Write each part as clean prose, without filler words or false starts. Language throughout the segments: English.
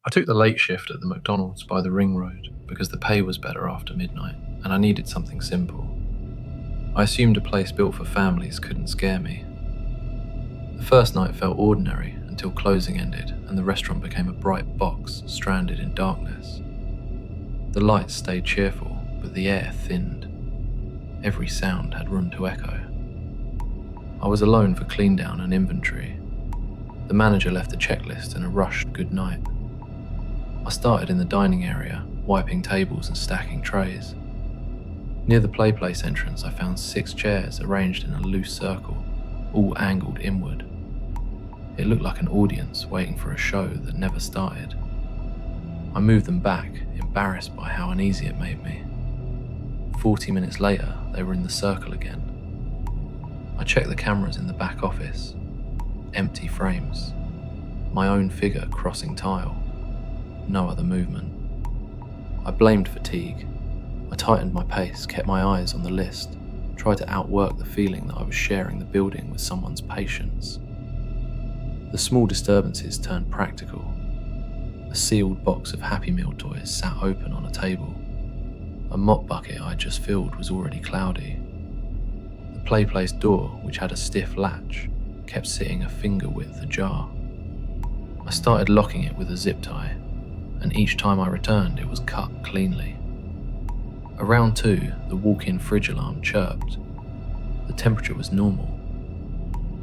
I took the late shift at the McDonald's by the ring road because the pay was better after midnight and I needed something simple. I assumed a place built for families couldn't scare me. The first night felt ordinary until closing ended and the restaurant became a bright box stranded in darkness. The lights stayed cheerful, but the air thinned. Every sound had room to echo. I was alone for clean down and inventory. The manager left a checklist and a rushed good night. I started in the dining area, wiping tables and stacking trays. Near the play place entrance, I found 6 chairs arranged in a loose circle, all angled inward. It looked like an audience waiting for a show that never started. I moved them back, embarrassed by how uneasy it made me. 40 minutes later, they were in the circle again. I checked the cameras in the back office. Empty frames. My own figure crossing tile. No other movement. I blamed fatigue. I tightened my pace, kept my eyes on the list, tried to outwork the feeling that I was sharing the building with someone's patience. The small disturbances turned practical. A sealed box of Happy Meal toys sat open on a table. A mop bucket I just filled was already cloudy. The play place door, which had a stiff latch, kept sitting a finger width ajar. I started locking it with a zip tie, and each time I returned it was cut cleanly. Around 2, the walk-in fridge alarm chirped. The temperature was normal.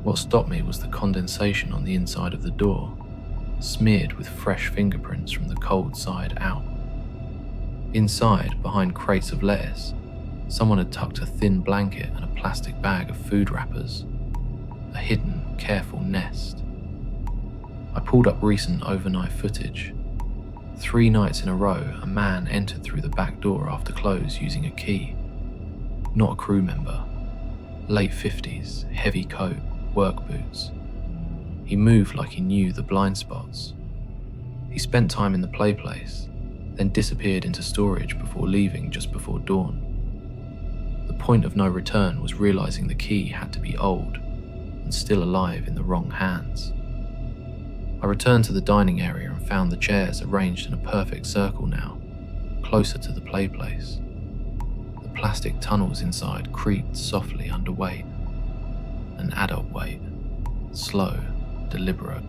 What stopped me was the condensation on the inside of the door, smeared with fresh fingerprints from the cold side out. Inside, behind crates of lettuce, someone had tucked a thin blanket and a plastic bag of food wrappers. A hidden, careful nest. I pulled up recent overnight footage. 3 nights in a row, a man entered through the back door after close using a key. Not a crew member. Late 50s, heavy coat, work boots. He moved like he knew the blind spots. He spent time in the play place, then disappeared into storage before leaving just before dawn. The point of no return was realizing the key had to be old and still alive in the wrong hands. I returned to the dining area and found the chairs arranged in a perfect circle now, closer to the play place. The plastic tunnels inside creaked softly under weight. An adult weight, slow, deliberate.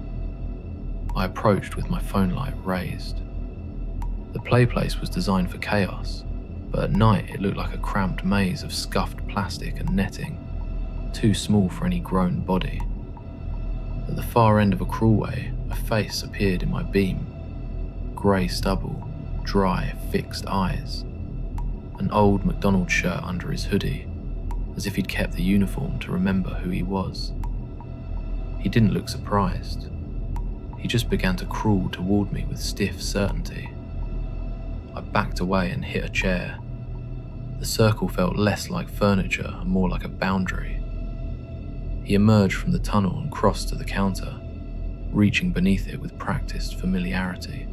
I approached with my phone light raised. The play place was designed for chaos, but at night it looked like a cramped maze of scuffed plastic and netting, too small for any grown body. At the far end of a crawlway, a face appeared in my beam. Grey stubble, dry, fixed eyes. An old McDonald's shirt under his hoodie, as if he'd kept the uniform to remember who he was. He didn't look surprised. He just began to crawl toward me with stiff certainty. I backed away and hit a chair. The circle felt less like furniture and more like a boundary. He emerged from the tunnel and crossed to the counter, reaching beneath it with practiced familiarity.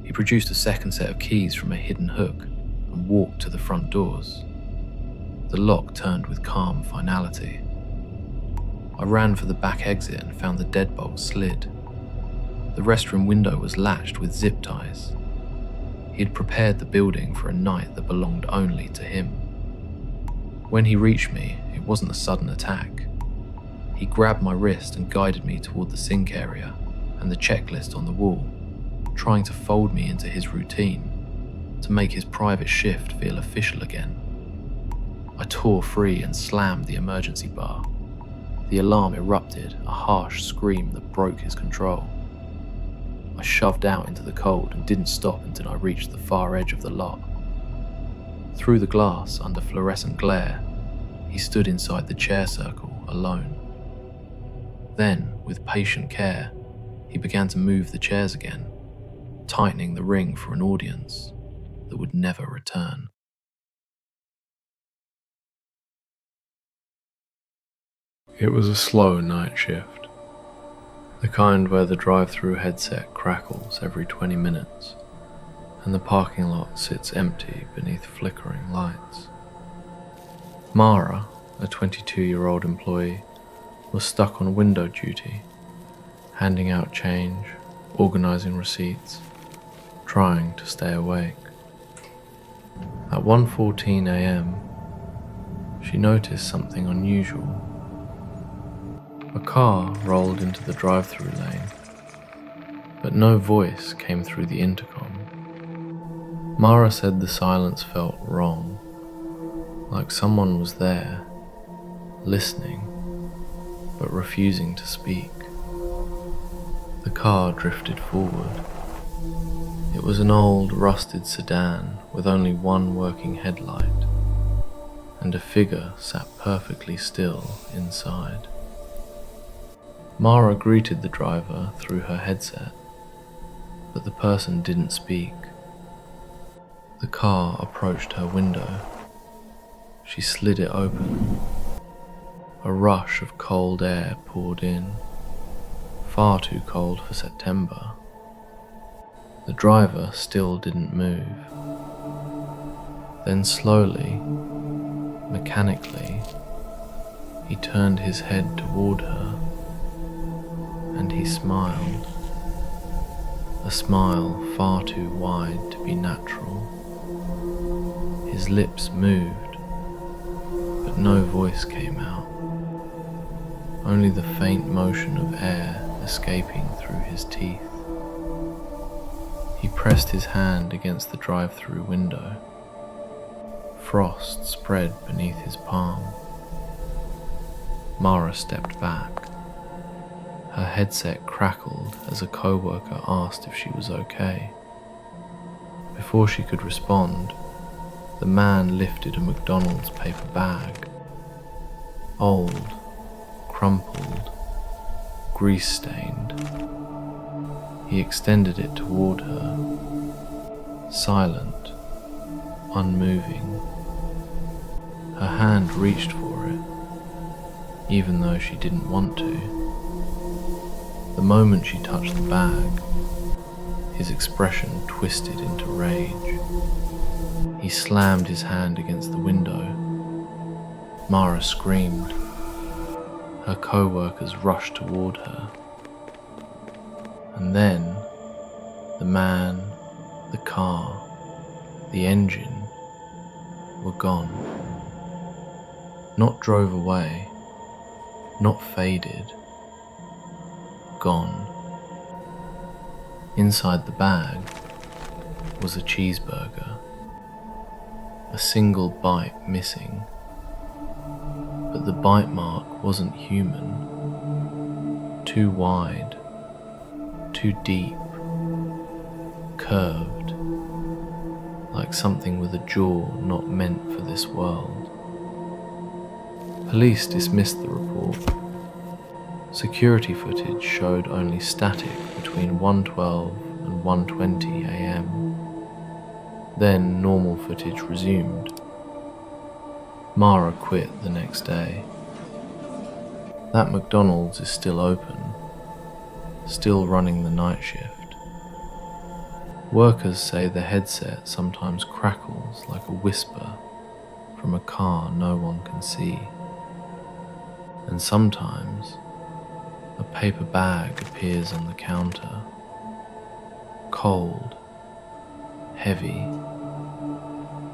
He produced a second set of keys from a hidden hook and walked to the front doors. The lock turned with calm finality. I ran for the back exit and found the deadbolt slid. The restroom window was latched with zip ties. He had prepared the building for a night that belonged only to him. When he reached me, it wasn't a sudden attack. He grabbed my wrist and guided me toward the sink area and the checklist on the wall, trying to fold me into his routine, to make his private shift feel official again. I tore free and slammed the emergency bar. The alarm erupted, a harsh scream that broke his control. I shoved out into the cold and didn't stop until I reached the far edge of the lot. Through the glass, under fluorescent glare, he stood inside the chair circle, alone. Then, with patient care, he began to move the chairs again, tightening the ring for an audience that would never return. It was a slow night shift, the kind where the drive-through headset crackles every 20 minutes and the parking lot sits empty beneath flickering lights. Mara, a 22-year-old employee, was stuck on window duty, handing out change, organising receipts, trying to stay awake. At 1:14 a.m, she noticed something unusual. A car rolled into the drive-through lane, but no voice came through the intercom. Mara said the silence felt wrong, like someone was there, listening, but refusing to speak. The car drifted forward. It was an old, rusted sedan with only one working headlight, and a figure sat perfectly still inside. Mara greeted the driver through her headset, but the person didn't speak. The car approached her window. She slid it open. A rush of cold air poured in, far too cold for September. The driver still didn't move. Then slowly, mechanically, he turned his head toward her, and he smiled. A smile far too wide to be natural. His lips moved, but no voice came out. Only the faint motion of air escaping through his teeth. He pressed his hand against the drive-through window. Frost spread beneath his palm. Mara stepped back. Her headset crackled as a co-worker asked if she was okay. Before she could respond, the man lifted a McDonald's paper bag. Old, crumpled, grease-stained. He extended it toward her, silent, unmoving. Her hand reached for it, even though she didn't want to. The moment she touched the bag, his expression twisted into rage. He slammed his hand against the window. Mara screamed. Her co-workers rushed toward her. And then, the man, the car, the engine were gone. Not drove away, not faded, gone. Inside the bag was a cheeseburger, a single bite missing, but the bite mark wasn't human, too wide, too deep, curved, like something with a jaw not meant for this world. Police dismissed the report. Security footage showed only static between 1:12 and 1:20 a.m. Then normal footage resumed. Mara quit the next day. That McDonald's is still open, still running the night shift. Workers say the headset sometimes crackles like a whisper from a car no one can see. And sometimes a paper bag appears on the counter, cold, heavy,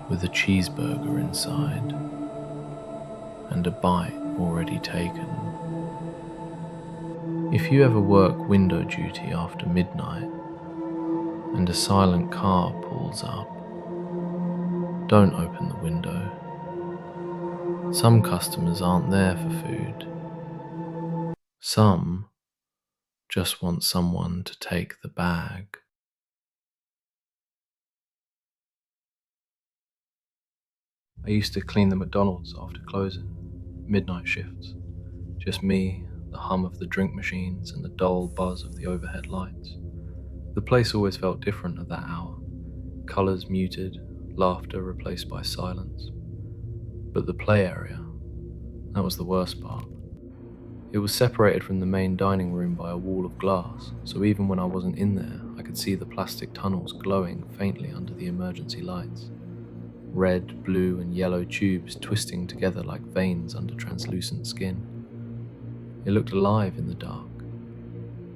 with a cheeseburger inside, and a bite already taken. If you ever work window duty after midnight, and a silent car pulls up, don't open the window. Some customers aren't there for food. Some just want someone to take the bag. I used to clean the McDonald's after closing, midnight shifts. Just me, the hum of the drink machines, and the dull buzz of the overhead lights. The place always felt different at that hour. Colours muted, laughter replaced by silence. But the play area, that was the worst part. It was separated from the main dining room by a wall of glass, so even when I wasn't in there, I could see the plastic tunnels glowing faintly under the emergency lights. Red, blue, and yellow tubes twisting together like veins under translucent skin. It looked alive in the dark.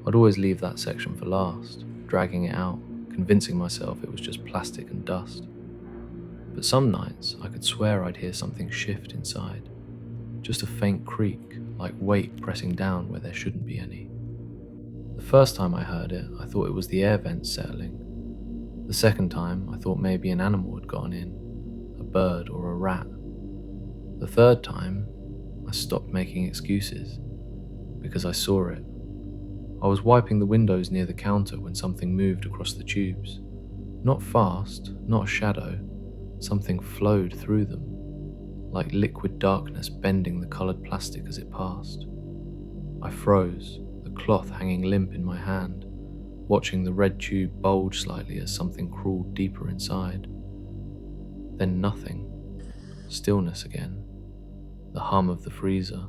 I'd always leave that section for last, dragging it out, convincing myself it was just plastic and dust. But some nights I could swear I'd hear something shift inside, just a faint creak, like weight pressing down where there shouldn't be any. The first time I heard it, I thought it was the air vents settling. The second time, I thought maybe an animal had gotten in, a bird or a rat. The third time, I stopped making excuses, because I saw it. I was wiping the windows near the counter when something moved across the tubes. Not fast, not a shadow, something flowed through them, like liquid darkness bending the coloured plastic as it passed. I froze, the cloth hanging limp in my hand, watching the red tube bulge slightly as something crawled deeper inside. Then nothing. Stillness again. The hum of the freezer.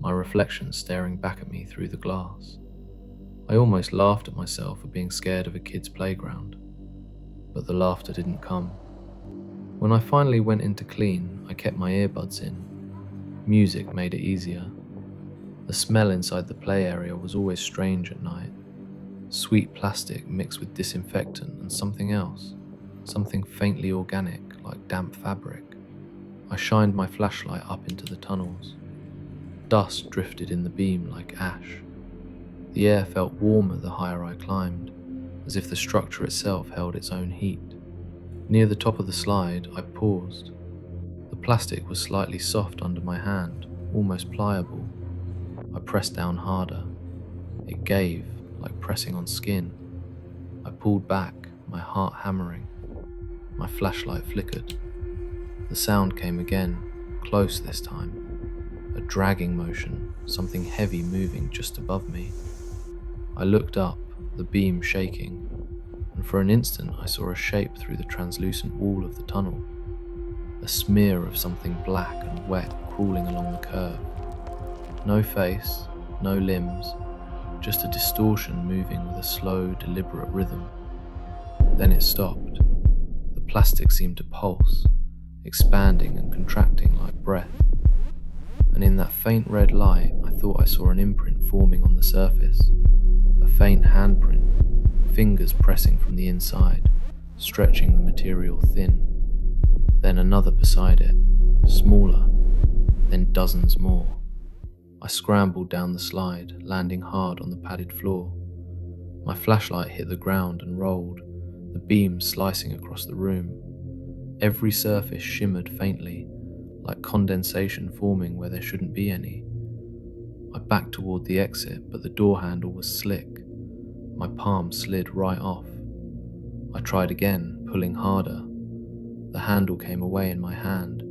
My reflection staring back at me through the glass. I almost laughed at myself for being scared of a kid's playground, but the laughter didn't come. When I finally went in to clean, I kept my earbuds in. Music made it easier. The smell inside the play area was always strange at night. Sweet plastic mixed with disinfectant and something else, something faintly organic like damp fabric. I shined my flashlight up into the tunnels. Dust drifted in the beam like ash. The air felt warmer the higher I climbed, as if the structure itself held its own heat. Near the top of the slide, I paused. The plastic was slightly soft under my hand, almost pliable. I pressed down harder. It gave, like pressing on skin. I pulled back, my heart hammering. My flashlight flickered. The sound came again, close this time. A dragging motion, something heavy moving just above me. I looked up, the beam shaking, and for an instant I saw a shape through the translucent wall of the tunnel. A smear of something black and wet crawling along the curve. No face, no limbs, just a distortion moving with a slow, deliberate rhythm. Then it stopped. The plastic seemed to pulse, expanding and contracting like breath. And in that faint red light, I thought I saw an imprint forming on the surface. A faint handprint, fingers pressing from the inside, stretching the material thin. Then another beside it, smaller, then dozens more. I scrambled down the slide, landing hard on the padded floor. My flashlight hit the ground and rolled, the beam slicing across the room. Every surface shimmered faintly, like condensation forming where there shouldn't be any. I backed toward the exit, but the door handle was slick. My palm slid right off. I tried again, pulling harder. The handle came away in my hand,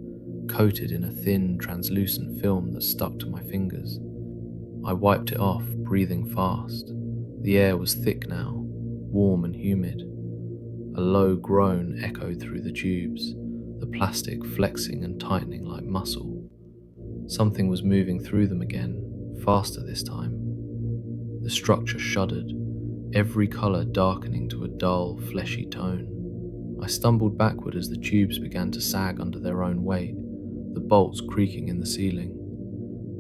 coated in a thin, translucent film that stuck to my fingers. I wiped it off, breathing fast. The air was thick now, warm and humid. A low groan echoed through the tubes, the plastic flexing and tightening like muscle. Something was moving through them again, faster this time. The structure shuddered, every colour darkening to a dull, fleshy tone. I stumbled backward as the tubes began to sag under their own weight, the bolts creaking in the ceiling.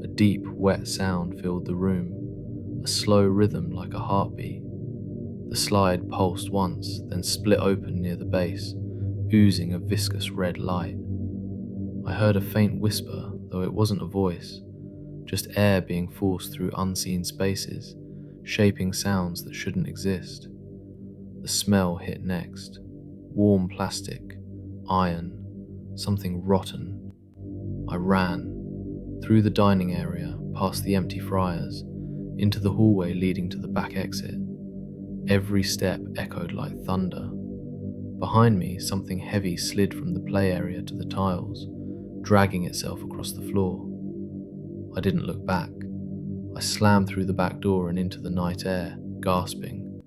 A deep, wet sound filled the room, a slow rhythm like a heartbeat. The slide pulsed once, then split open near the base, oozing a viscous red light. I heard a faint whisper, though it wasn't a voice, just air being forced through unseen spaces, shaping sounds that shouldn't exist. The smell hit next. Warm plastic, iron, something rotten. I ran, through the dining area, past the empty fryers, into the hallway leading to the back exit. Every step echoed like thunder. Behind me, something heavy slid from the play area to the tiles, dragging itself across the floor. I didn't look back. I slammed through the back door and into the night air, gasping.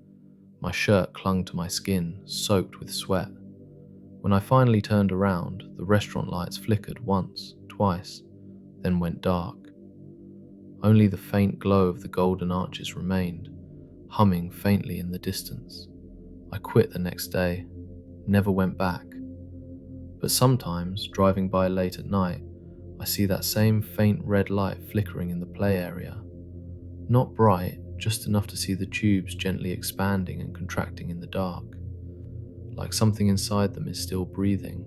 My shirt clung to my skin, soaked with sweat. When I finally turned around, the restaurant lights flickered once, twice, then went dark. Only the faint glow of the golden arches remained, humming faintly in the distance. I quit the next day, never went back. But sometimes, driving by late at night, I see that same faint red light flickering in the play area. Not bright, just enough to see the tubes gently expanding and contracting in the dark, like something inside them is still breathing.